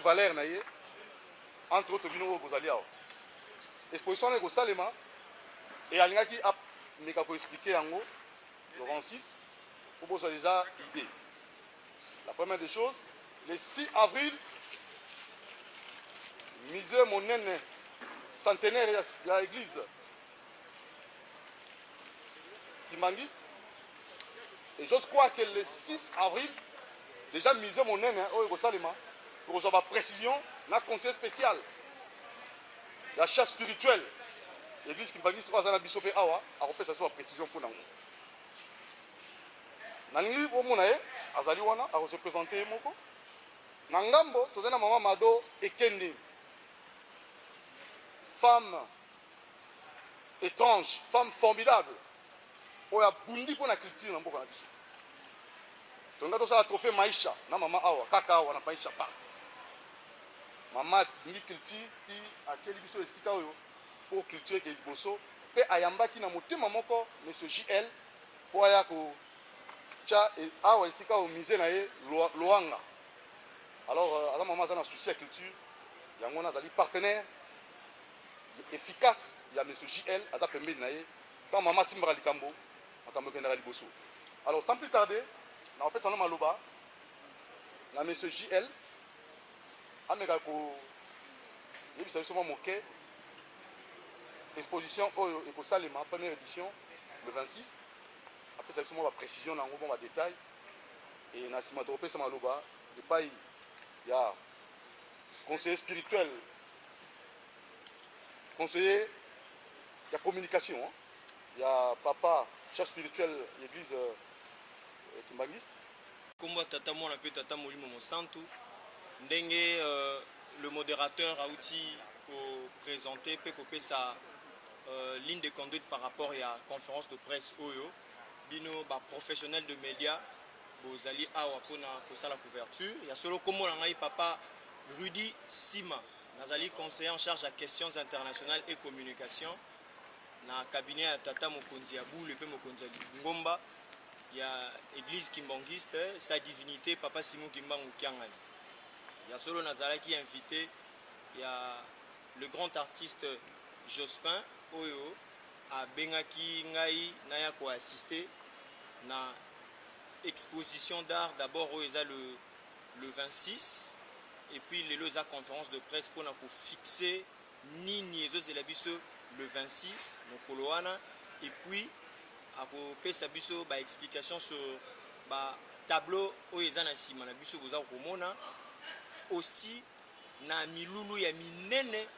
Valère naie entre autres bino bozali awa exposition na ko salema et alingaki ap meka ko expliquer yango le 26 pour bozo déjà idée. La première des choses, le 6 avril musée monene centenaire de l'église kimbanguiste et j'ose croire que le 6 avril déjà musée monene au ko salema pour avoir précision, la conseil spécial, la chasse spirituelle, l'église qui m'a dit que bisopé awa, a repéré ça soit précision pour nous. Nalingi au monae, azali wana, a se présenter moko. Nangambo, tout na maman Mado Ekende, femme étrange, femme formidable, oya bundi pour la culture na mboka na biso. Donc tout ça a trophée Maïcha, na maman awa, kaka awa na Maïcha pas. Maman ni culture ti akeli biso esika oyo pour culture ke liboso pe ayambaki na motema moko monsieur JL po aya ko cha awa esika o musée na ye Loanga. Alors ala maman za souci à culture yango na zali partenaire efficace ya monsieur JL aza pembeni na ye quand maman simbara likambo makambo kendaka liboso. Alors sans plus tarder na opesa na maloba na monsieur JL ameka ko yebisa biso moke exposition oyo et pour ça les première édition le 26 après ça biso ba précision na ngo ba détail et na sima to opesa maloba de pai ya conseiller spirituel conseiller ya communication ya papa chef spirituel l'église kimbanguiste kombo tata mona pe tata molimo mosantu ndenge le modérateur a outil pour présenter sa ligne de conduite par rapport à la conférence de presse Oyo bino ba professionnel de médias bozali awa pona kosala couverture ya solo komo na ngai papa Rudy Sima nazali conseiller en charge à questions internationales et communication na cabinet ya tata mokonzi ya boule pe mokonzi ya ngomba ya église kimbanguiste sa divinité papa Simon Kimbangu Kiangani. Il y a solo Nazara qui est invité, il y a le grand artiste Jospin Oyo à Bengaki Ngai Naya ko assisté na exposition d'art d'abord le 26 et puis les conférence de presse pour na ko fixer ni niezo zelabiso le 26 no koloana et puis à ko pesa biso ba explication sur ba tableau Oyo na sima na biso boza ko mona aussi na milulu ya minene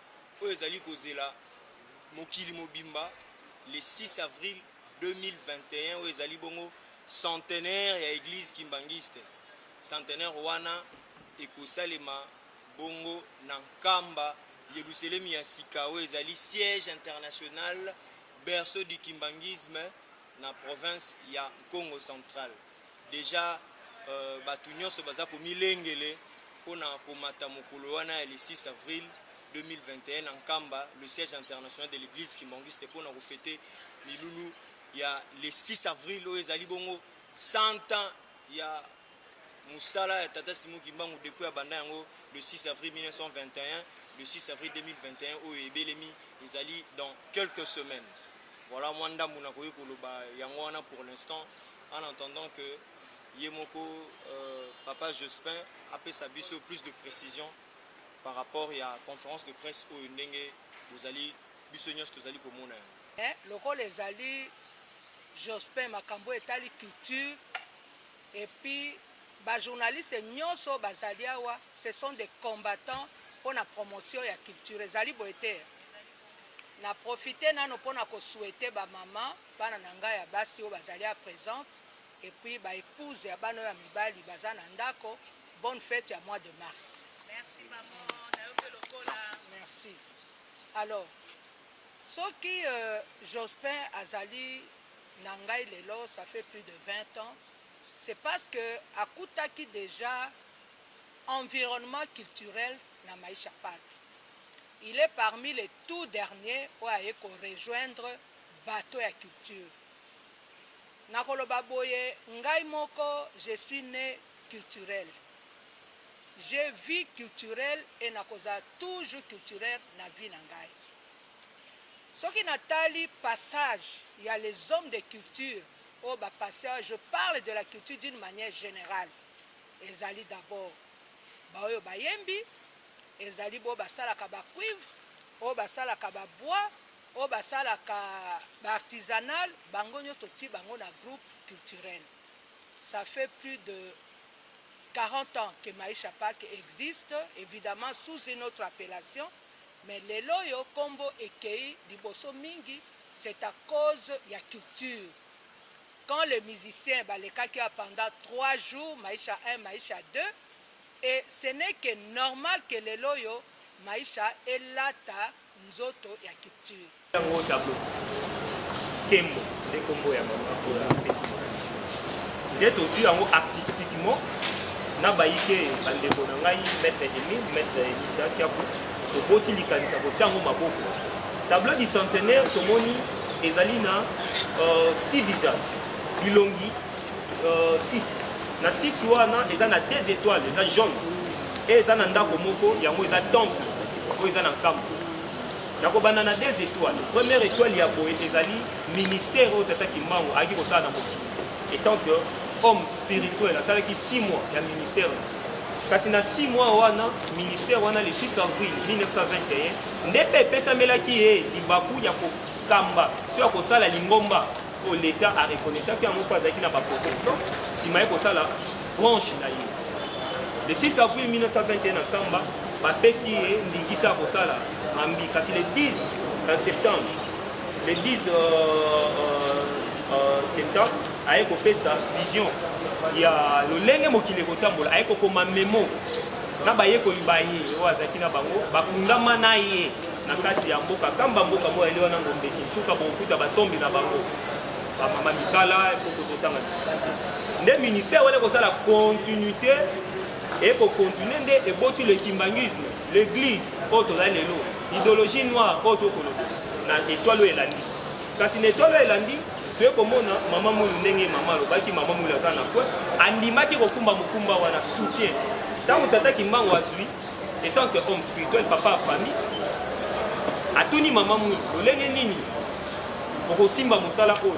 oyo ezali kozela mokili mobimba le 6 avril 2021 oyo ezali bongo centenaire ya église kimbanguiste centenaire wana ekosalema bongo na nkamba Yerusalem ya sika oyo ezali siège international berceau du kimbanguisme na province ya Congo central déjà batu nyonso baza komilengele on a komata mokolo wana le 6 avril 2021 en Kamba, le siège international de l'église kimbanguiste pour nous fêter milulu il y a le 6 avril au ezali bongo 100 ans il y a musala tata Simon Kimbangu depuis abanda yango le 6 avril 1921 le 6 avril 2021 au ebelemi ezali dans quelques semaines. Voilà mwanda muna koyi koloba yango wana pour l'instant en attendant que Yemoko papa Jospin a fait sa biso plus de précision par rapport à la conférence de presse au ndenge vous allez bisognos que vous allez komona le rôle les ali Jospin makambo etali culture et puis ba journalistes nyonso bazali awa ce sont des combattants pour la promotion de la culture ezali boete na profiter nano pona ko souhaiter ba maman bana nanga ya basi o bazali à présente et puis ba épouse ya bana ya mibali bazana ndako bonne fête à mois de mars. Merci maman. Merci. Alors, ce qui Jospin Azali Nangai Lelo, ça fait plus de 20 ans, c'est parce que Akutaki déjà environnement culturel na Maïcha Park. Il est parmi les tout derniers pour rejoindre bateau et culture. Nakoloba boye ngai moko, je suis né culturel. J'ai vie culturelle et nakoza toujours culturel na vie nangai. Ce qui natali passage, il y a les hommes de culture au passage. Je parle de la culture d'une manière générale. Ezali d'abord baoyo bayembi, ezali bo basala ka ba cuivre, o basala ka ba bois, o basala ka ba artisanal, bango nyoto ti bango na groupe culturel. Ça fait plus de 40 ans que Maïcha Park existe, évidemment sous une autre appellation, mais les loyo combo ekei liboso mingi, c'est à cause de la culture. Quand les musiciens balekaki pendant 3 jours, Maïcha 1, Maïcha 2, et ce n'est que normal que les loyo Maïcha et lata nzoto ya culture. Tango tableau. Kembo, c'est combo ya mama pour la précision. D'être aussi artistiquement, na baïke bandeko na ngai maître Emile, maître Elida Kiabu, to boti likanisa botiango maboko. Tableau du centenaire tomoni ezali na 6 visages. Bilongi 6. Na 6 wana eza na 2 étoiles, eza jaune. Et eza na ndako moko yango eza temple, o eza na nkambo. Nako bana na 2 étoiles. Première étoile ya boye ezali ministère au tata kimbango aki ko sala na mokili. Étant que homme spirituel, ça fait 6 mois ya ministère. Kasi na 6 mois wana ministère wana le 6 avril 1921 ndepe pesa melaki libaku ya ko kamba to ya ko sala lingomba. L'État a reconnaître qu'il y a un pas qui n'a pas protection, si maïe pour ça la branche naïe. Le 6 avril 1921 en Kamba, ma pessie n'igisa pour ça la ambi. Car le 10 septembre, le 10 septembre, avec sa vision, il y a le lengue mokile kotambola, avec ma mémo, na baye ko libaye, oazaki na bango, bakundama naïe, na kati ya mboka, kamba mboka mo elewa na ngombe, kintuka bokuta batombi na bango. Maman Mikala et pour tout le temps. Le ministère a la continuité et pour continuer et bâtir le kimbangisme, l'église, l'idéologie noire, l'étoile et l'andi. Quand c'est l'étoile et l'andi, tu es comme maman Moulunenge, maman Lobaki, maman Moulazana, Andima qui rekumba Mukumba wana soutien. Tant que tata Kimbango azui, étant que homme spirituel, papa, famille, à tout ni maman Moulou, l'olenge nini, pour Simba Moussala Oyo.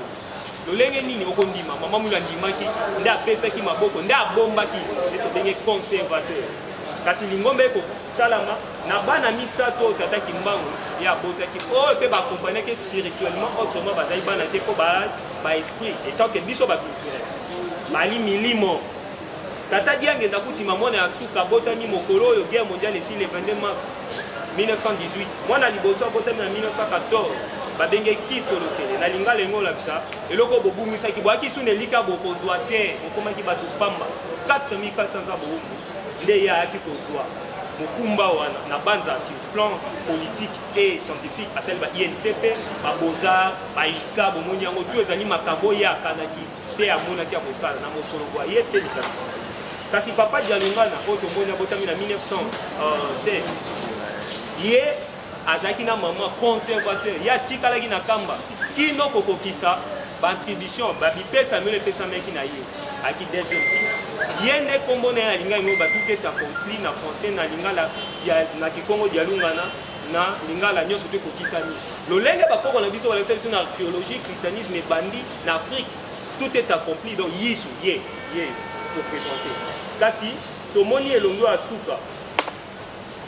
Lolenge nini okondima mama mula ndimaki nda apesaki maboko nda abombaki etodenge conservateur kasi lingombe ko salama na bana misato tataki mbango ya botaki pe ba comprendre que spirituellement autrement bazali bana te ko ba esprit étant que biso ba culturel bali milimo tata diange ndakutima mona ya suka botami mokolo yo guerre mondiale ici le 22 mars 1918 mwana liboso botami na 1914 babenge kisolo kele na linga lengo la bisa eloko bobumisa ki boaki sune lika bokozwa te okomaki bato pamba 4400 boumbu nde ya ki kozwa mokumba wana na banza sur plan politique et scientifique à celle ba INPP ba Beaux-Arts ba ISCA bomoni yango to ezali makambo ya kanaki te amona ki akosala na mosolo kwa ye pe likanisa kasi papa Dialongana oto mona botami na 1916 ye azaki na maman conservateur ya tikalaki na kamba kino kokokisa contribution babipesa mele pesa meki na ye aki deuxième fils yende kombo na ya linga ngo ba tout est accompli na français na lingala ya na kikongo dialungana na lingala nyoso te kokisani lolenge bakoko na biso balekisa biso na archéologie christianisme et bandi na Afrique tout est accompli donc yisu ye pour présenter kasi tomoni elongo asuka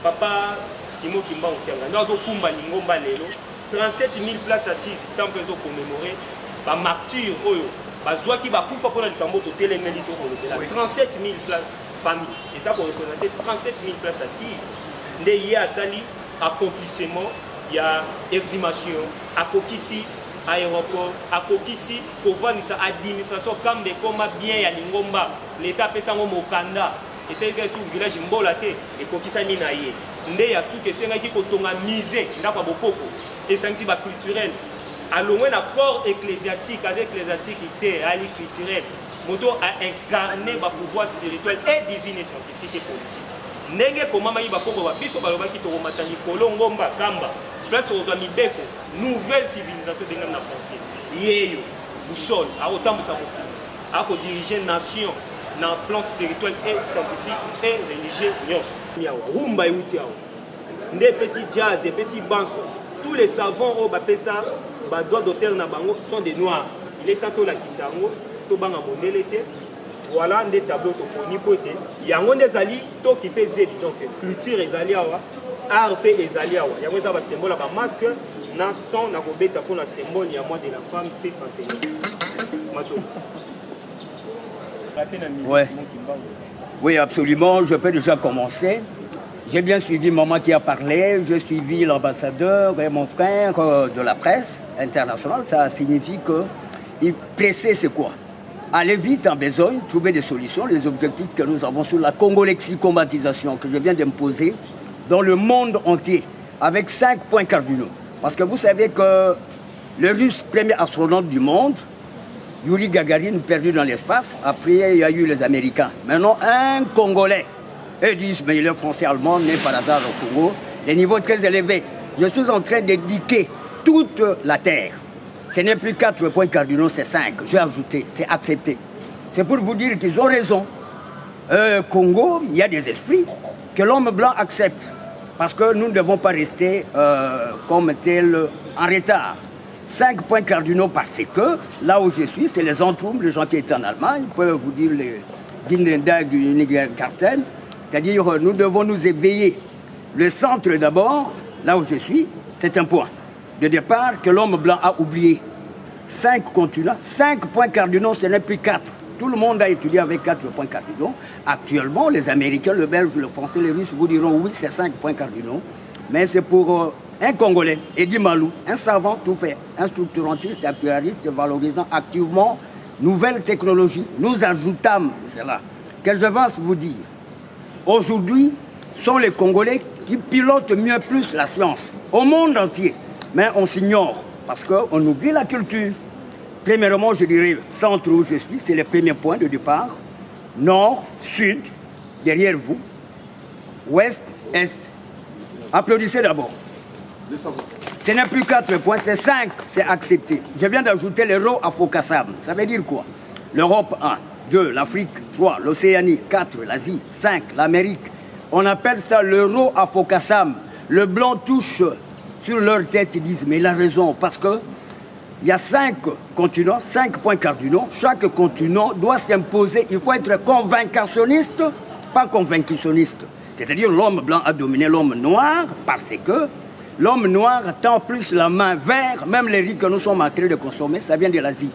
papa Simo Kimbango Kianga nous avons kumba lingomba lelo 37 000 places assises temple zo commémorer ba martyr oyo bazwa ki ba kufa pona likambo to telemeli to kolobela 37 000 places famille et ça pour représenter 37 000 places assises nde ye azali accomplissement ya exhumation akokisi aéroport akokisi kovanisa administration kambe koma bien ya lingomba l'état pesa ngo mokanda et c'est que sur village mbola te ekokisani na ye nde ya suki esengaki kotonga mise ndako ya bokoko esangisi baculturel alongwe na corps ecclésiastique aza ecclésiastique te ali culturel moto a incarné bapouvoir spirituel et divine et scientifique et politique ndenge ekomamaki bakoko babiso balobaki tokomata likolo ngomba kamba place ozwa mibeko nouvelle civilisation ndenge na français yeyo busol akotambusa mokili akodirige nation na plan spirituel et scientifique et religieux nyonso rumba euti awa nde epesi jazz epesi banso tous les savants oyo bapesa badoit d'auteur na bango sont des noirs il est temps tolakisa yango tobanga mondele te voilà nde tableau toponi po ete yango nde ezali toki mpe zebi donc culture ezali awa art mpe ezali awa yango eza basymbole ya bamasque na son na kobeta mpona symbole ya moi de la femme mpe centenaire mato. Ouais. Oui, absolument. Je peux déjà commencer. J'ai bien suivi maman qui a parlé. J'ai suivi l'ambassadeur et mon frère de la presse internationale. Ça signifie que presser, c'est quoi? Aller vite en besogne, trouver des solutions. Les objectifs que nous avons sur la congolexicomatisation que je viens d'imposer dans le monde entier avec 5 points cardinaux. Parce que vous savez que le Russe, premier astronaute du monde, Yuri Gagarin, perdu dans l'espace. Après, il y a eu les Américains. Maintenant, un Congolais. Ils disent, mais il est français-allemand, né par hasard au Congo. Les niveaux très élevés. Je suis en train d'éduquer toute la Terre. Ce n'est plus 4 points cardinaux, c'est 5. J'ai ajouté, c'est accepté. C'est pour vous dire qu'ils ont raison. Congo, il y a des esprits que l'homme blanc accepte. Parce que nous ne devons pas rester comme tel en retard. 5 points cardinaux parce que là où je suis, c'est les Antrum, les gens qui étaient en Allemagne, ils peuvent vous dire les Guindendag du Niger-Cartel. C'est-à-dire nous devons nous éveiller. Le centre d'abord, là où je suis, c'est un point de départ que l'homme blanc a oublié. 5 continents, 5 points cardinaux, ce n'est plus 4. Tout le monde a étudié avec 4 points cardinaux. Actuellement, les Américains, le Belge, le Français, les Russes vous diront oui, c'est 5 points cardinaux. Mais c'est pour un Congolais, Edi Malou, un savant tout fait, un structurantiste, actuariste, valorisant activement nouvelles technologies. Nous ajoutons cela. Que je vais vous dire, aujourd'hui, sont les Congolais qui pilotent mieux plus la science au monde entier. Mais on s'ignore parce qu'on oublie la culture. Premièrement, je dirais, centre où je suis, c'est le premier point de départ. Nord, sud, derrière vous, ouest, est. Applaudissez d'abord. Ce n'est plus 4 points, c'est 5, c'est accepté. Je viens d'ajouter l'euro à Focassam. Ça veut dire quoi? L'Europe 1, 2, l'Afrique 3, l'Océanie 4, l'Asie 5, l'Amérique. On appelle ça l'euro à Focassam. Le blanc touche sur leur tête, ils disent, mais il a raison, parce que il y a 5 continents, 5 points cardinaux. Chaque continent doit s'imposer. Il faut être convaincationniste, pas convaincitionniste. C'est-à-dire l'homme blanc a dominé l'homme noir parce que l'homme noir tend plus la main vers, même les riz que nous sommes en train de consommer, ça vient de l'Asie.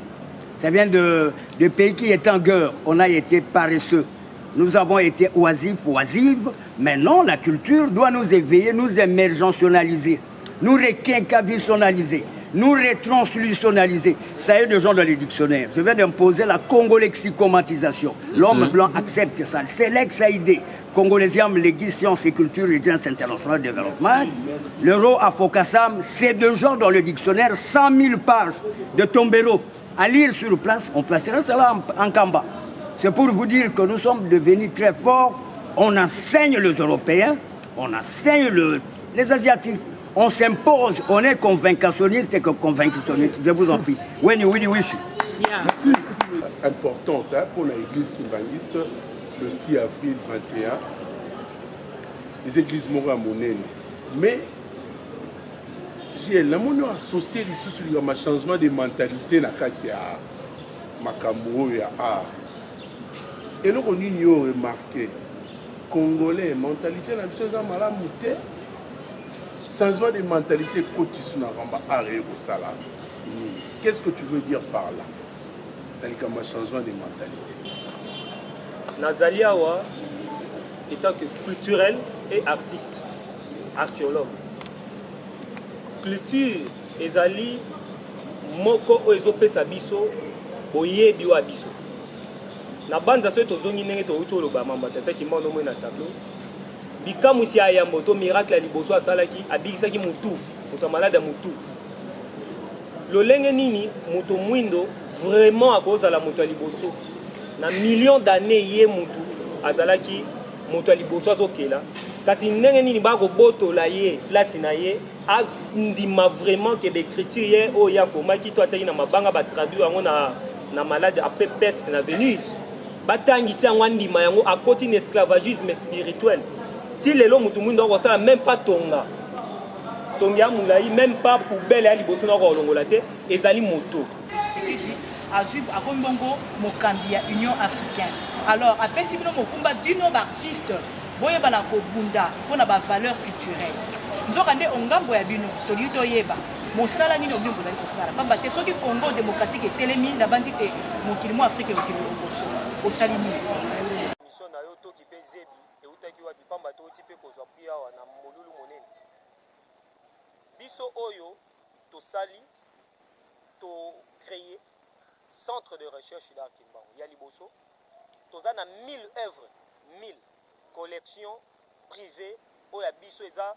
Ça vient de pays qui étaient en guerre. On a été paresseux. Nous avons été oisifs, oisives. Maintenant, la culture doit nous éveiller, nous émergentionnaliser, nous requinquavitionnaliser, nous retranslutionaliser. Ça y est, des gens dans les dictionnaires. Je viens d'imposer la congolexicomatisation. L'homme blanc accepte ça. C'est l'ex-idée. Congolesiam, l'Église, sciences et culture, l'Agence internationale de développement. L'euro à Focassam, c'est deux genres dans le dictionnaire, 100 000 pages de tombero. À lire sur place, on placera cela en Kamba. C'est pour vous dire que nous sommes devenus très forts. On enseigne les Européens, on enseigne les Asiatiques. On s'impose, on est convaincationniste et que convaincationniste. Je vous en prie. When you wish. Merci. Importante pour l'église kimbanguiste, le 6 avril 21, les églises Mora Monene. Mais j'ai l'amour associé sur le changement de mentalité dans Katia Makambo et art. Et nous avons remarqué, Congolais, mentalité dans les choses à Malamouté. Changement de mentalité côté sur au Sala. Qu'est-ce que tu veux dire par là? Dans le changement de mentalité. Nazaliawa étant que culturel et artiste, archéologue. Culture ezali moko ezopesa biso boyebi wa biso. Na banda so tozongi ndenge to uti oloba mamba tata ki mono mo na tableau. bikamusi ya yambo to miracle ya liboso asalaki abikisaki mutu moto malade ya mutu lolenge nini moto mwindo vraiment akozala moto ya liboso na million d'années ye mutu azalaki moto ya liboso azokela kasi ndenge nini bakobotola ye place na ye ndima vraiment ke baécriture ye oyo ya komaki to atiaki na mabanga batraduire yango na malade ape peste na Venise batangisi yango ndima yango akoti na esclavagisme spirituel ti lelo mutu mwindo akosala même pas tonga ya mulai même pas poubelle ya liboso na kolongola te ezali moto azwi akomi bongo mokambi ya Union africaine. Alors apesi bino mokumba bino baartiste boyebana kobunda mpona bavaleur culturelle nzoka nde ongambo ya bino tolingi toyeba mosala nini obino bozali kosala pamba te soki Congo démocratique etelemi na bandi te mokili mo Afrique ekokili lokoso osali nini mission na yo toki mpe zebi eutaki wapi pamba te oti mpe kozwa pri awa na molulu monene biso oyo tosali to créer centre de recherche d'art Kimbangu ya liboso toza na 1000 œuvres 1000 collections privées oyo ya biso eza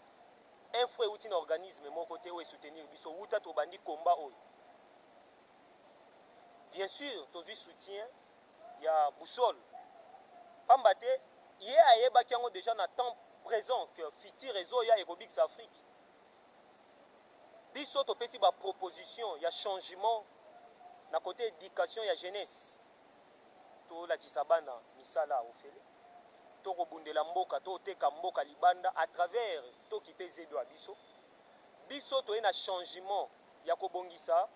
info euti na organisme moko te oyo soutenir biso wuta tobandi komba oyo bien sûr tozwi soutien ya Boussole pamba te ye ayebaki yango déjà na temps présent que fitir ezoya ekobikisa Afrique biso topesi baproposition ya changement na côté éducation ya jeunesse tolakisa bana misala ofele tokobundela mboka toteka mboka libanda à travers toki mpe zebi ya biso toye na changement ya kobongisa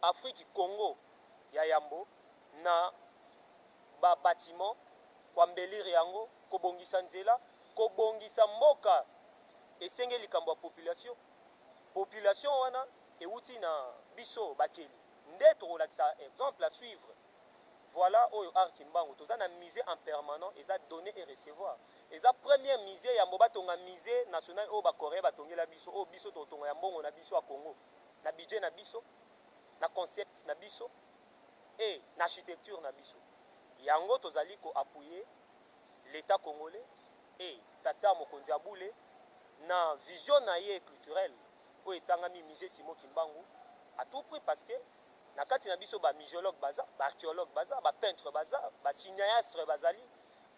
Afrique Congo ya yambo na bâtiment kwambelire yango kobongisa nzela kobongisa mboka esengeli likambo ya population wana euti na biso bakeli nde tokolakisa exemple à suivre voilà oyo art Kimbangu toza na musée en permanent eza donner et recevoir eza première musée ya mbo batonga musée national oyo bakorea batongela biso oyo biso totonga ya mbongo na biso ya Congo na budget na biso na concept na biso et na architecture na biso yango tozali ko appuyer l'état congolais et tata mokonzi abule na vision na ye culturelle oyo etangami musée Simon Kimbangu à tout prix parce que na kati na biso ba muséologue baza ba archéologue baza ba peintre baza ba cinéaste bazali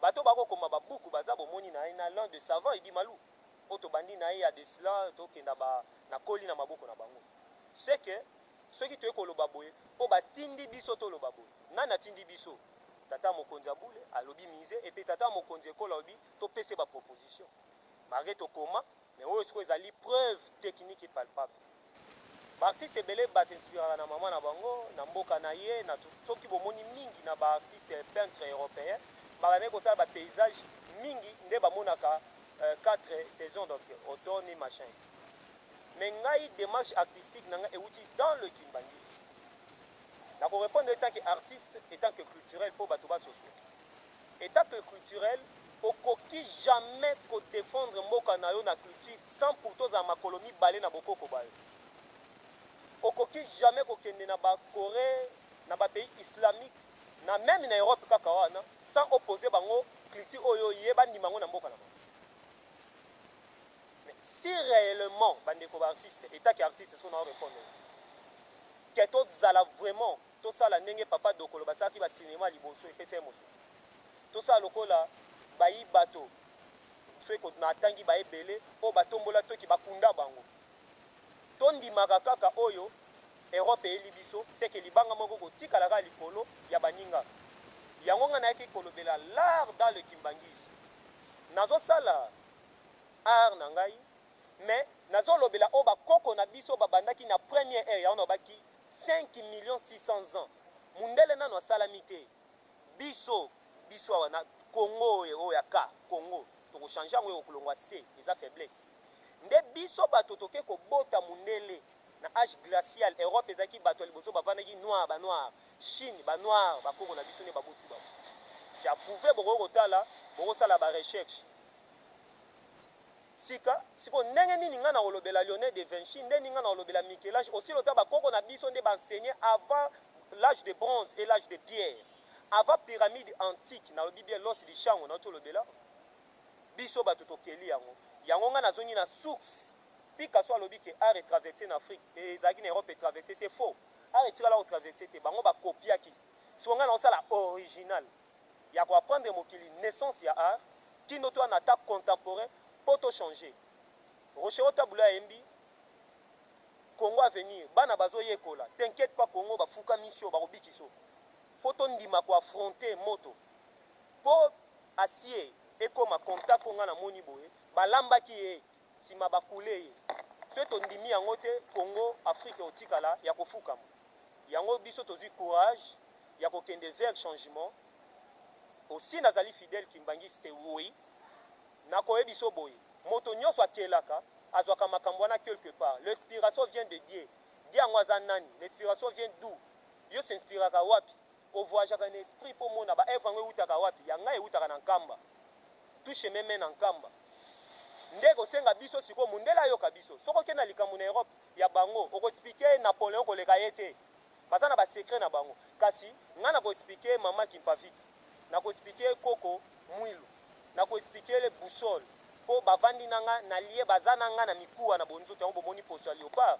bato bakokoma ba buku baza bomoni na l'un de savant Idi Malou oto bandi na ye ya desla to kenda ba na koli na maboko na bango c'est que ceux qui te koloba boye po batindi biso to loba boye nana tindi biso tata mokonzi abule alobi musée et puis tata mokonzi ekolobi to pese ba proposition malgré to koma mais oyo siko ezali preuve technique et palpable baartiste ebele basinspiraka na mama na bango na mboka na ye na soki bomoni mingi na baartiste peintre européen bakandeki kosala bapaysage mingi nde bamonaka 4 saisons donc automne machin mais ngai démarche artistique na ngai euti dans le kimbangisi na korépondre etant que artiste etant que culturel mpo bato basoso etant que culturel okoki jamais kodéfendre mboka na yo na culture sans pour tozala makolo mibale na bokoko bayo okoki jamais kokende na bacorée na bapays islamique na même na Europe kaka wana sans opposer bango culture oyo yeba ndimango na mboka na bango mais si réellement bandeko baartiste etat que artiste est-ce qu'on a répondre que tozala vraiment tosala ndenge papa dokolo basalaki bacinéma liboso epesa ye mosu tosala lokola bayi bato soki na atangi bayebele oyo batombola toki bakunda bango tondimaka kaka oyo Europe eyeli biso seke libanga moko kotikala kaka likolo ya baninga yango nga nayaki kolobela l'art dans le kimbangisi nazosala art na ngai mais nazolobela oyo bakoko na biso babandaki na première ère yango nabaki 5 600 ans mundele nano asalami te biso awa na Congo oyo ya ka Congo tokochange yango oyo kolongwa se eza faiblesse nde biso bato toke kobota mundele na âge glacial Europe ezaki bato liboso bavandaki noir ba noir Chine ba noir bakoko na biso ne baboti ba c'est approuvé boko kotala boko sala ba recherche sika siko ndenge nini nga na kolobela Léonard de Vinci ndenge nga na kolobela Michel-Ange aussi lota bakoko na biso nde baenseigner avant l'âge de bronze et l'âge de pierre avant pyramide antique na lobi bien l'os du chango na tolobela biso bato tokeli yango yango nga nazongi na source Picasso alobi ke art traversé en Afrique et ezalaki na Europe traversé, c'est faux. Art etikala ko traversé te bango ba kopiaki so nga na osala original ya ko apprendre mokili naissance ya art kino to na ta contemporain poto changer Rochero tabula embi Congo à venir bana bazo yekola t'inquiète pas Congo ba fuka mission ba obikiso photo ndima ko affronter moto po acier ekoma contact konga na moni boye balamba ki e sima bakule ye so to ndimi yango te Congo Afrique otikala ya kofuka yango biso tozui courage ya kokende vers changement aussi nazali fidèle kimbangisi te oui nakoye biso boye moto nyonso akelaka azwaka makambo wana quelque part l'inspiration vient de Dieu Dieu yango aza nani l'inspiration vient d'où yo s'inspiraka wapi ovoyageaka na esprit po mona ba eve yango eutaka wapi yanga eutaka na nkamba touche meme na nkamba nde kosenga biso siko mundela yoka biso soko ke na likambo na Europe ya bango okospike Napoléon koleka ye te baza na basekret na bango kasi nga na kospike mama Kimpavita na kospike Koko Mwilu na kospike le boussole po bavandi nanga na lie baza nanga na mikuwa na bonzoto yango bomoni poso ya léopard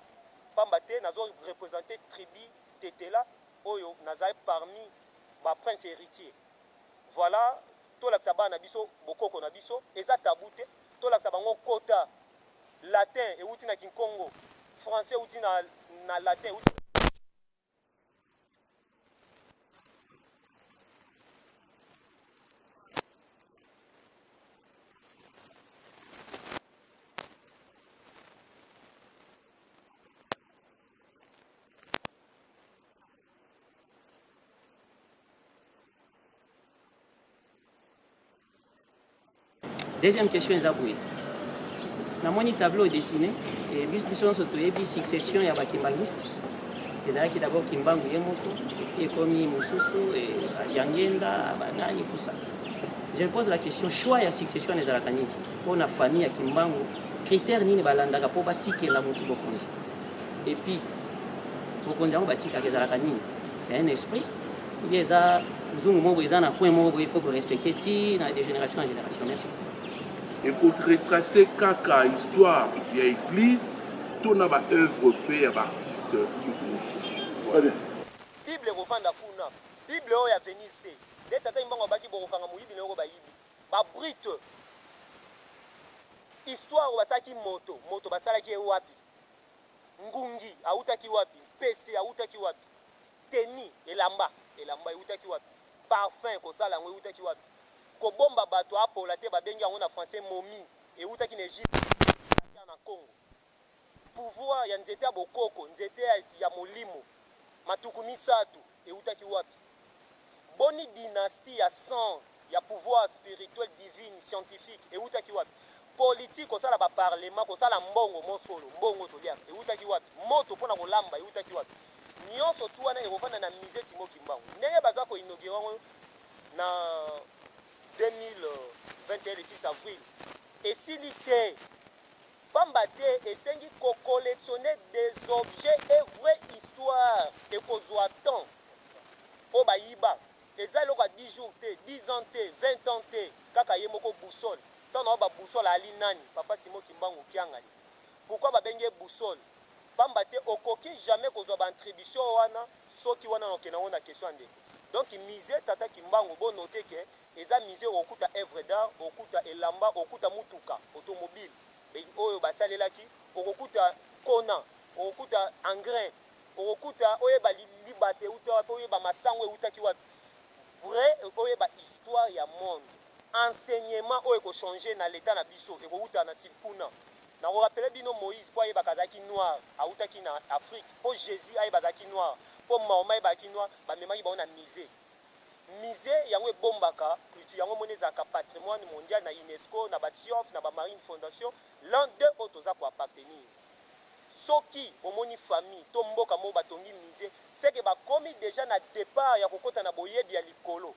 pamba te nazo représenter tribu Tetela oyo nazali parmi ba prince héritier voilà tolakisa bana biso bokoko na biso eza tabu te tolakisa bango kota latin euti na Kinkongo français euti na latin euti Deuxième question est abouée. Dans mon tableau dessiné, et biso sotoyebi succession ya bakimbangiste. ezalaki d'abord Kimbangu ye moko ekomi mosusu Yangenda banani tout ça. Je me pose la question choix ya succession ezalaka nini mpona famille ya Kimbangu critère nini balandaka mpo batikela motu bokonzi et puis bokonzi yango batikaka ezalaka nini c'est un esprit ou bien eza zungu moko eza na point moko il faut respecter ti na de génération en génération. Merci. Et pour retracer kaka histoire ya église tona ba œuvre pe ya ba artiste mosusu. Bible kovanda kuna Bible oyo ya Venise te nde tata Imbangu abaki bokokanga moyibi na yoko bayibi ba brite histoire basaki moto basalaki wapi ngungi autaki wapi pese autaki wapi teni elamba eutaki wapi parfum kosala yango eutaki wapi kobomba bato apola te babengi yango na français momi eutaki na Egypte na Congo pouvoir ya nzete ya bokoko nzete ya molimo matuku misatu eutaki wapi boni dynastie ya sang ya pouvoir spirituel divine scientifique eutaki wapi politique kosala ba parlement kosala mbongo mosolo mbongo toliaka eutaki wapi moto mpona kolamba eutaki wapi nyonso tu wana ekovanda na musée Simon Kimbangu ndenge baza koinaugurer na 2021 le 6 avril esili te pamba te esengi kocollectionner des objets et vraie histoire ekozwa temps o bayiba eza eloko ya 10 jours te 10 ans te 20 ans te kaka ye moko boussole ntango ba boussole ali nani papa Simon Kimbangu kiangani pourquoi babenge boussole pamba te okoki jamais kozwa baintribution wana soki wana okenda ngo na question ndenge donc musée tata Kimbangu bo noter que eza musée okuta œuvre d'art okuta elamba okuta mutuka automobile oyo basalelaki okokuta kona okokuta engrais okokuta oyeba libate uta oyeba masango eutaki wapi vrai oyeba histoire ya monde enseignement oyo ko changer na l'état na biso ekouta na silpuna na ko rappeler bino Moïse po ayeba kazaki noir autaki na Afrique po Jésus ayeba kazaki noir po Mahoma ayeba kazaki noir ba memaki ba na musée yango ebombaka culture yango monezaka patrimoine mondial na UNESCO na ba SIOF na ba Marine Fondation l'un d'eux autoza pour appartenir soki omoni famille to mboka mo batongi musée c'est que ba komi déjà na départ ya kokota na boyebi ya likolo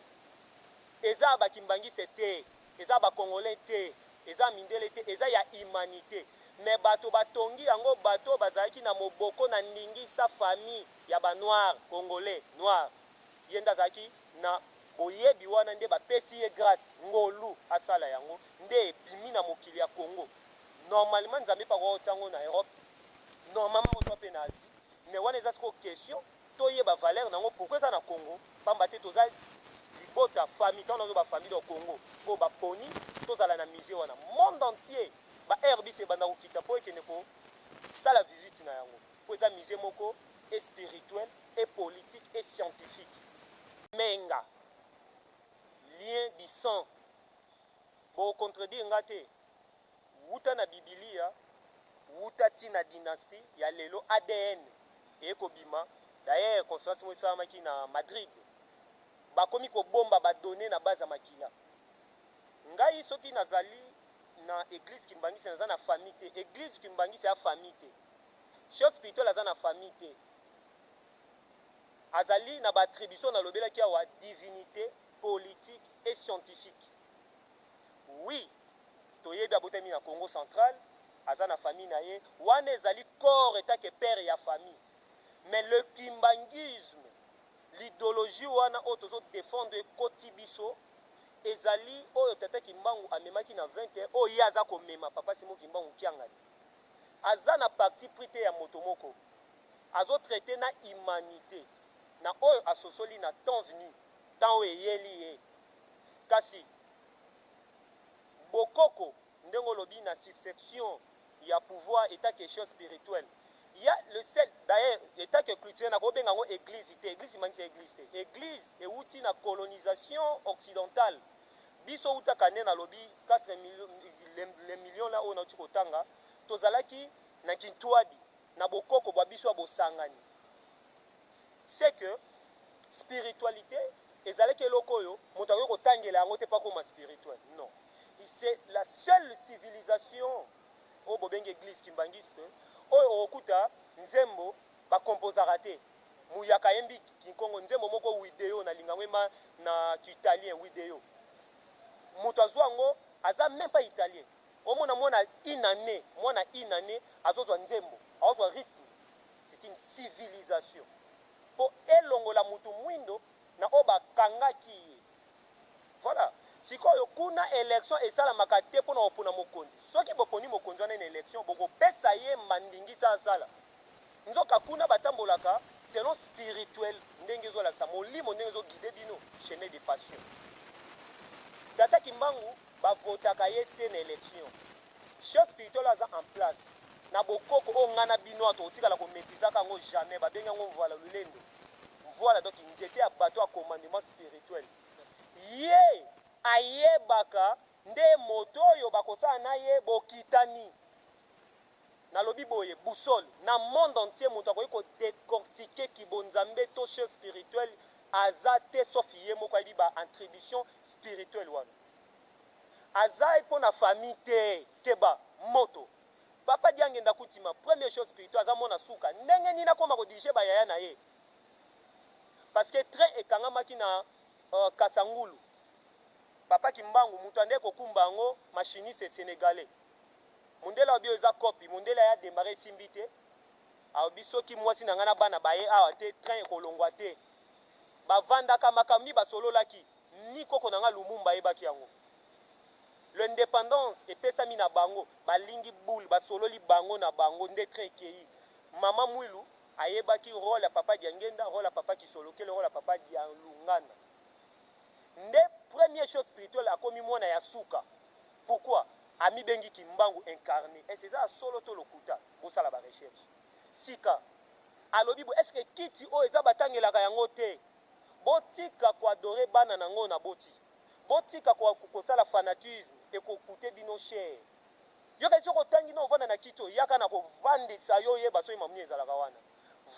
eza ba kimbangiste te eza ba congolais te eza mindele te eza ya humanité mais bato batongi yango bato bazalaki na moboko na ndingi sa famille ya ba noir congolais noir yenda zaki na boyebi wana nde bapesi ye grâce ngolu asala yango nde ebimi na mokili ya Congo. Normalement nzambe pa kwa otango na Europe, normalement otwa pe na Asie, mais wana eza siko question toyeba valeur nango pourquoi eza na Congo pamba te toza libota famille tant nazo ba famille au Congo po ba poni tozala na musée wana monde entier ba RBC banda kokita po ekene ko sala visite na yango po eza musée moko et spirituel et politique et scientifique. Menga lien du sang bo contredire ngate wuta na Biblia wuta tina dynastie ya lelo ADN ekobima. D'ailleurs conférence mo esalamaki na Madrid bakomi kobomba badone na base ya makila. Ngai soki nazali na église kimbangisi naza na famille te. Église kimbangisi ya famille te. Chose spirituelle aza na famille te. Azali na battribution na lobelaki awa divinité, politique et scientifique. Oui, toyebi abotami na Congo central, aza na famille na ye, wana ezali corps état que père ya famille. Mais le kimbangisme, l'idéologie wana oyo tozo défendre koti biso ezali oyo tata Kimbangu amemaki na 20 oyo ye aza komema papa Simon Kimbangu kiangani aza na parti prité ya motomoko azo traité na humanité na oyo asosoli na temps venu temps oyo eyeli ye kasi bokoko ndenge lobi na succession ya pouvoir état quelque chose spirituel. Il y a le seul, d'ailleurs, l'état que culture n'a pas église, église, église et outil na colonisation occidentale. Biso uta kane na lobby 4 millions, les millions là où na tukotanga, tozalaki na kintuadi, na bokoko ba biso abosangani. C'est que spiritualité, ezalaki lokoyo, motayo kotangela yango te pas comme spirituel. Non. C'est la seule civilisation au bobenge église kimbangiste. Oyo okuta nzembo ba composera te muyaka yembi kinkongo nzembo moko video na lingangwema na kiitalien video mutu azwango aza même pas italien omona mwana inane azozwa nzembo azozwa rythme. C'est une civilisation po elongola mutu mwindo na oba kangaki. Voilà. Sikoyo kuna élection esalamaka te mpona opona mokonzi soki boponi mokonzi wana na élection bokopesa ye mandingi sala nzoka kuna batambolaka selon spirituel ndenge ezolakisa molimo ndenge ezoguide bino chemin de passion. Tata Kimbangu bavotaka ye te na élection chose spirituelle aza en place na bokoko oyo ngai na bino ato otikala kométisaka yango jamais babengi yango voila lulendo voila donc nzete ya bato ya commandement spirituel ye ayebaka nde moto oyo bakosala na ye bokitani na lobi boye boussole na monde entier moto akoki kodécortiquer kibonzambe to chose spirituelle aza te sauf ye moko ayebi ba attribution spirituelle wana aza mpo na famille te keba moto papa diange ndakutima première chose spirituelle aza mona suka ndenge nini akoma kodirige bayaya na ye parce que train ekangamaki na Kasangulu. Papa Kimbangu mutande kokumba ngo machiniste sénégalais. Mundela obio eza copie, mundela ya démarrer simbité. A biso ki mwasi na ngana bana baye awa te train kolongwa te. Bavanda kama kambi basolola ki ni koko na nga Lumumba ebaki yango. L'indépendance epesami na bango, balingi boule basololi bango na bango nde train kei. Mama Mwilu ayebaki rôle ya papa Diangenda, rôle ya papa Kisoloke, rôle ya papa Dialungana. Nde première chose spirituelle a commis mwana ya suka. Pourquoi? Ami bengi Kimbangu incarné. Et c'est ça solo to lokuta. Pour ça la recherche. Sika. Alobi bo est-ce que kiti o eza batangela ka yango te? Botika ko adorer bana nango na boti. Botika ko kosala fanatisme et ko coûter bino cher. Yo ka soko tangi no vana na kito yaka na ko vandisa yo ye baso imamni ezala ka wana.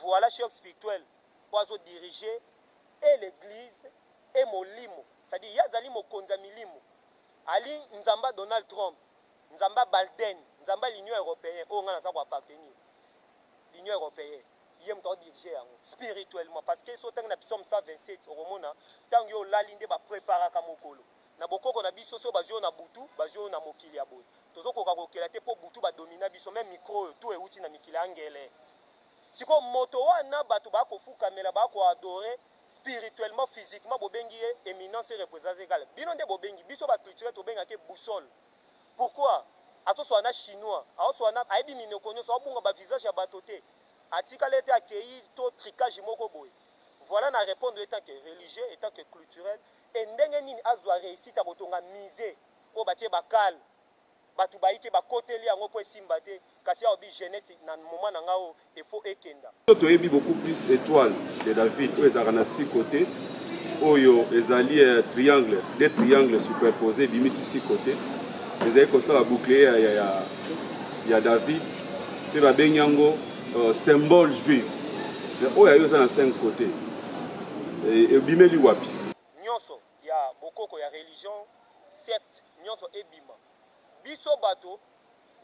Voilà chef spirituel pour diriger et l'église et molimo. C'est-à-dire, yazali mokonza milimo. Ali Nzamba Donald Trump, Nzamba Biden, Nzamba l'Union européenne, oh ngana sa ko appartenir. L'Union européenne, yem to diriger spirituellement parce que so tang na psalm 127 oromona tang yo la linde ba préparer ka mokolo. Na bokoko na biso so bazio na butu, bazio na mokili ya boy. Tozo ko ka kokela te po butu ba dominer biso même micro tout euti na mikili angele. Siko moto wana bato ba ko fuka mela ba ko adorer spirituellement, physiquement, bobengi éminence et représentation égale. Bino nde bobengi, biso ba culture to benga ke boussole. Pourquoi? Ato so na chinois, ato so na aibi minokonyo so bunga ba visage ya batoté. Atika lete akei to tricage moko boy. Voilà na répondre étant que religieux, étant que culturel et ndenge nini azwa réussite à botonga misé o batie bakal. Batu baike bakoteli yango po esimba te kasi obi jeunesse na moment na ngao il faut ekenda. To yebi beaucoup plus étoile de David o ezaka na 6 côtés. Oyo ezali triangle, des triangles superposés bimisi 6 côtés. Ezali ko sala bouclier ya David. Pe ba benyango symbole juif. Oyo ayo na 5 côtés. Et bimeli wapi. Nyonso ya bokoko ya religion secte nyonso ebima. Biso bato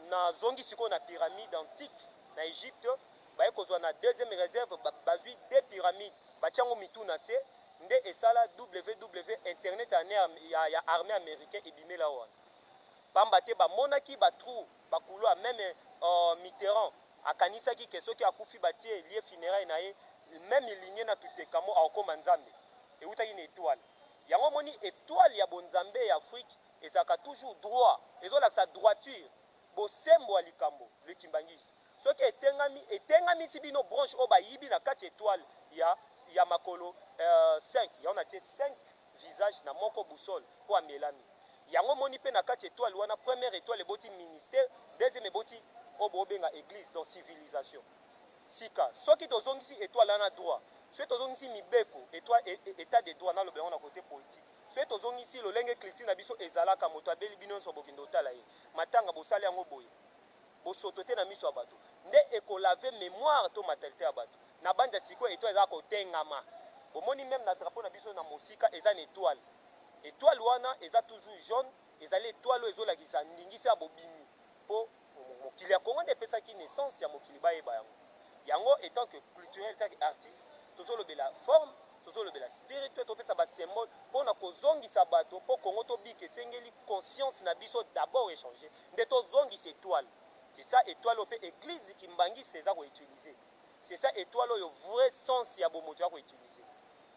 na zongi siko na pyramide antique na Égypte baye kozwa na deuxième réserve bazui deux pyramides batiango mitu na se nde esala www internet ya armée américaine ebimela wana pamba te bamonaki batrou bakulo même Mitterrand akanisaki ke soki akufi batie lieu funéraire na ye même lignée na tutekamo akoma nzambe eutaki na étoile yango moni étoile ya bonzambe ya Afrique ezaka toujours droit ezolakisa droiture bosembo ya likambo le kimbangisi soki etengami si bino branche o bayibi na kati étoile ya makolo 5 ya on a 5 visage na moko boussole po amelami yango moni pe na kati étoile wana première étoile eboti ministère deuxième eboti o bobenga église donc civilisation sika soki tozongisi étoile wana droit soki tozongisi mibeko étoile état de droit na lobengo na côté politique soki tozongisi lolenge culture na biso ezalaka moto abeli bino nyonso bokende otala ye matanga bosali yango boye bosoto te na miso ya bato nde ekolave mémoire to matalité ya bato na banda sikoyo étoile ezala kotengama bomoni même na drapeau na biso na mosika eza na étoile wana eza toujours jaune ezali étoile oyo ezolakisa ndingisi ya bobimi mpo mokili ya Congo nde epesaki naissance ya mokili bayeba yango étant que culturel étant que artiste tozolobela forme tozolobela spirituel topesa basymbole mpona kozongisa bato mpo Congo tobika esengeli conscience na biso d'abord échanger nde tozongisa étoile c'est ça étoile oyo mpe église kimbangisi eza koutilize c'est ça étoile oyo vrai sens ya bomoto ya koutilize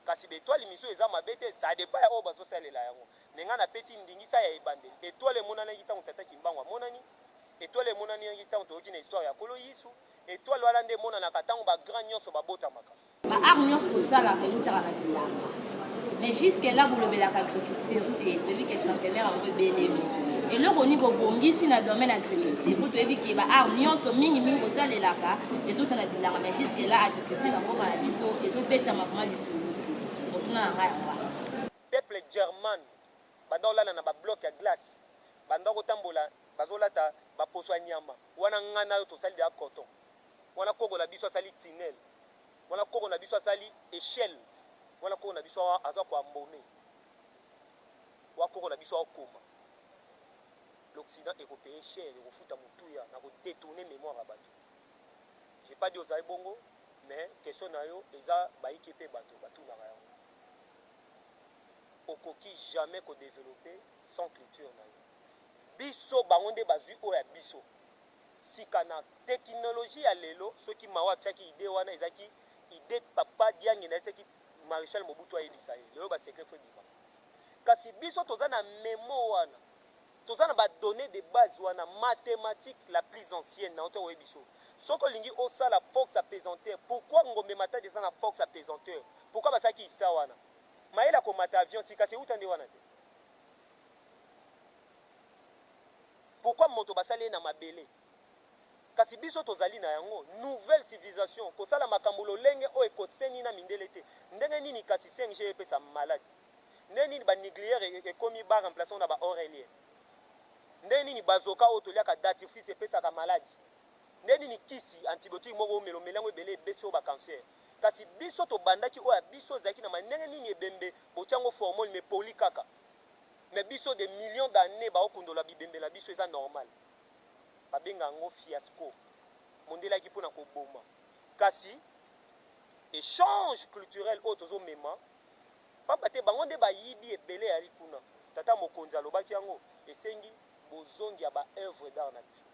kasi baétoile miso eza mabe te ça dépend ya oyo bazosalela yango me ngai napesi ndingisa ya ebandeli étoile emonanaki ntango tata kimbango amonani étoile emonani ntango toyoki na histoire ya kolo yisu étoile wana nde emonanaka ntango bagrand nyonso babotamaka baart nyonso kosalaka eutaka na bilanga mais jusque là bolobelaka agriculture te toyebi ke centenaire yango ebelemi eloko nini bobongisi na domaine agriculture po toyebi ke baart nyonso mingimingi kosalelaka ezouta na bilanga mais jusque là agriculture na mboka na biso ezobetama vraimen lisulu motuna na ngai yango peuple german banda olala na babloc ya glace banda kotambola bazolata baposo ya nyama wana ngana oyo tosali ya coton wana koko na biso asali tunnel wana koko na biso asali échelle wana koko na biso aza koambome wa koko na biso akoma l'Occident ekopaye cher ekofuta motuya na kodétourner mémoire ya bato j'ai pas dit ozali bongo mais question na yo eza bayiki mpe bato batunaka yango okoki jamais kodévelopper sans culture na yo biso bango nde bazwi oyo ya biso sika na technologie ya lelo soki mawa atiaki ide wana ezaki ide papa diangi na eseki maréchal Mobutu ayebisa ye lelo basekret fo bima kasi biso toza na memo wana toza na badonnées de base wana mathématique la plus ancienne na oto oyo biso soki olingi osala force apesanteur pourquoi ngombe matadi eza na force apesanteur pourquoi basalaki hista wana mayela komata avion sika se euta nde wana te pourquoi moto basali na mabele kasi biso tozali na yango nouvelle civilisation kosala makambo lolenge oyo ekoseni na mindele te ndenge nini kasi 5G epesa malade ndenge nini banucléaire ekomi baremplaçant na baorelien ndenge nini bazoka oyo toliaka datifrice epesaka maladi ndenge nini kisi antibiotique moko omela yango ebele ebesi oyo bacancer kasi biso tobandaki oyo ya biso ezalaki na ndenge nini ebembe botiango formole me poli kaka mais biso de millions d'années baokundola bibembe na biso eza normal babenga yango fiasco mondelaki mpona koboma kasi échange culturel oyo tozomema pamba te bango nde bayibi ebele yali kuna tata mokonzi alobaki yango esengi bozongi ya baœuvre d'art na biso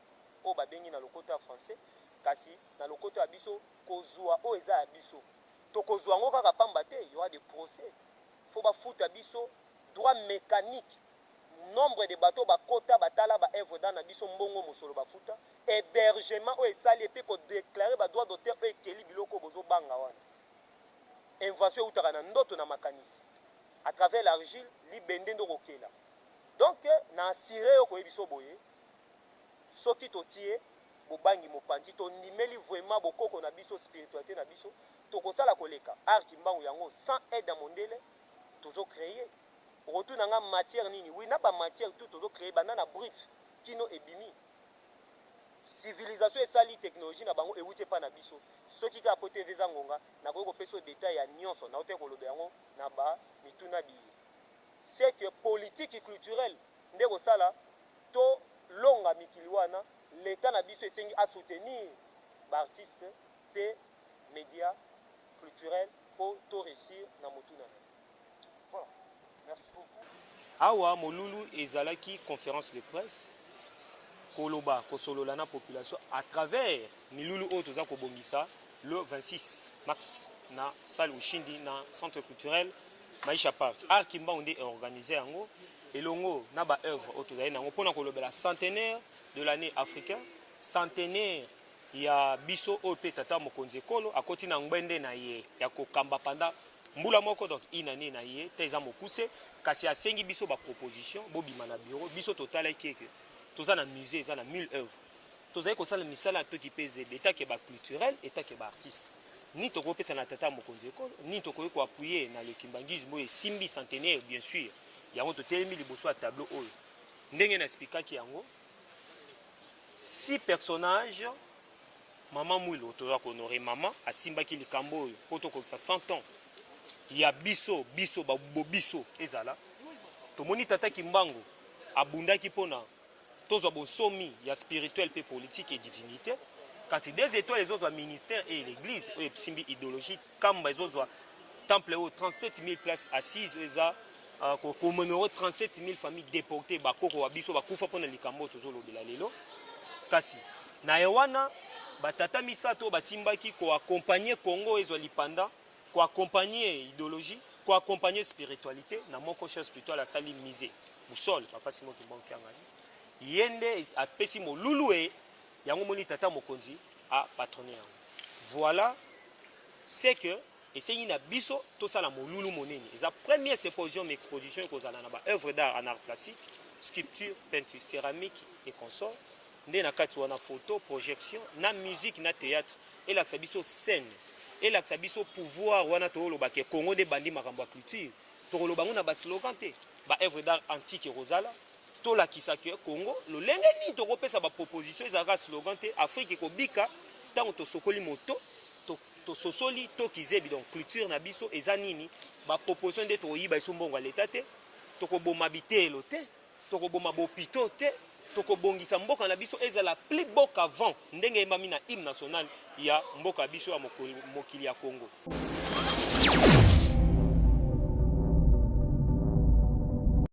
oyo babengi na lokoto ya français kasi na lokoto ya biso kozwa oyo eza ya biso tokozwa yango kaka pamba te, il y aura des procès. Faut ba futa biso droit mécanique. Nombre de bateaux bakota batala ba œuvre dans na biso mbongo mosolo bafuta. Hébergement o esali pe ko déclarer ba droit d'auteur pe keli biloko bozo banga wana. Invention utaka na ndoto na makanisi. À travers l'argile, li bende ndo kokela. Donc na assuré ko yebiso boye. Soki totie bobangi mopanzi to nimeli vraiment bokoko na biso spiritualité na biso tokosala koleka art kimbangu yango sans aide mondele tozo créer retour nanga matière nini oui na ba matière tout tozo créer banana brut kino ebimi civilisation esali technologie na bango ewuti pa na biso soki ka pote veza ngonga na ko peso détail ya nyonso na ote kolobe yango na ba mituna bi c'est que politique et culturelle ndeko sala to longa mikili wana l'état na biso esengi à soutenir l'artiste pe médias culturels pour tout réussir na motuna. Voilà. Merci beaucoup. Awa molulu ezalaki conférence de presse koloba kosolola na population à travers milulu oyo toza kobongisa le 26 mars na salle Ushindi na centre culturel Maisha Park. Art Kimbangu nde organisé yango elongo na ba œuvre oyo tozali nango mpona kolobela centenaire de l'année africaine, centenaire ya biso oyo pe tata mokonzi ekolo akoti na ngwende na ye ya kokamba panda mbula moko donc inane na ye te eza mokuse kasi asengi biso ba proposition bobima na bureau biso totala keke toza na musée eza na 1000 œuvres tozali kosala misala toki pe zebe etake ba culturel etake ba artiste ni tokopesa na tata mokonzi ekolo ni tokoki koappuyer na le kimbangisme oyo esimbi centenaire bien sûr yango totelemi liboso ya tableau oyo ndenge na explikaki yango 6 personnages maman Mouilo toza honorer maman asimbaki likambo oyo po tokokisa 100 ans ya biso babubo biso ezala tomoni tata Kimbangu abundaki pona tozwa bonsomi ya spirituel pe politique et divinité kasi des étoiles ezozwa ministère et l'église oyo simbi idéologie kamba ezozwa temple oyo 37 000 places assises eza commémorer 37 000 familles déportées bakoko wa biso bakufa pona likambo tozolobela lelo kasi na ewana batata misato basimbaki ko accompagner Congo ezwa lipanda ko accompagner idéologie ko accompagner spiritualité na moko cher spirituel asali misé busol papa Simon Kimbangu ngani yende apesi mo lulué yango moni tata mokonzi a patronné yango voilà c'est que esengi na biso tosala molulu monene eza première symposium exposition kozala na ba œuvre d'art en art plastique sculpture peinture céramique et consorts nde na kati wana photo projection na musique na théâtre et la biso scène et la biso pouvoir wana toloba ke Congo de bandi makambo ya culture toloba ngona ba slogan te ba œuvre d'art antique rosala to la kisaki Congo lo lenge ni to kopesa ba proposition ezaka slogan te Afrique ko bika tango to sokoli moto to sosoli to kizebi donc culture na biso eza nini ba proposition de to yiba iso mbongo l'état te to ko boma bitelo te to ko boma bopito te tokobongisa mboka na biso ezala plus beau qu'avant ndenge emami na hymne national ya mboka biso ya mokili ya Congo.